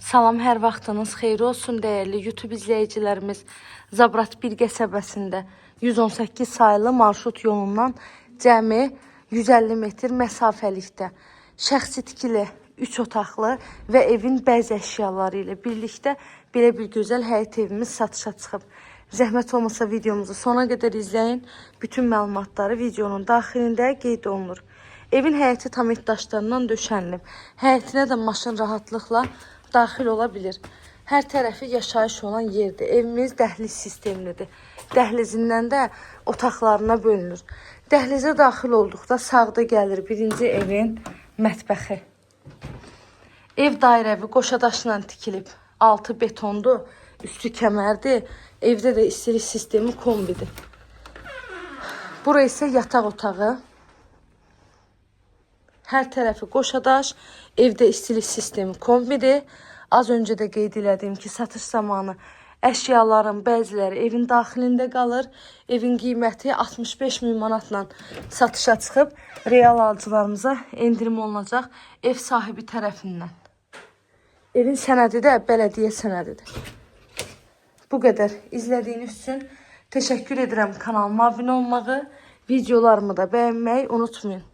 Salam, hər vaxtınız xeyir olsun dəyərli YouTube izləyicilərimiz. Zabrat 1 qəsəbəsində 118 sayılı marşrut yolundan cəmi 150 metr məsafəlikdə şəxsi tikili 3 otaqlı və evin bəzi əşyaları ilə birlikdə belə bir gözəl həyət evimiz satışa çıxıb. Zəhmət olmasa videomuzu sona qədər izləyin. Bütün məlumatları videonun daxilində qeyd olunur. Evin həyəti tam daşlarından döşənilib. Həyətinə də maşın rahatlıqla daxil ola bilir. Hər tərəfi yaşayış olan yerdir. Evimiz dəhliz sistemlidir. Dəhlizindən də otaqlarına bölünür. Dəhlizə daxil olduqda sağda gəlir birinci evin mətbəxi. Ev dairəvi qoşadaşla tikilib. Altı betondur, üstü kəmərdir. Evdə də istilik sistemi kombidir. Bura isə yataq otağı. Hər tərəfi qoşadaş, evdə istilik sistemi kombidir. Az öncə də qeyd elədim ki, satış zamanı əşyaların bəziləri evin daxilində qalır. Evin qiyməti 65 min manatla satışa çıxıb. Real alıcılarımıza endirim olunacaq ev sahibi tərəfindən. Evin sənədi də bələdiyyə sənədidir. Bu qədər izlədiyiniz üçün təşəkkür edirəm. Kanalıma abunə olmağı, videolarımı da bəyənməyi unutmayın.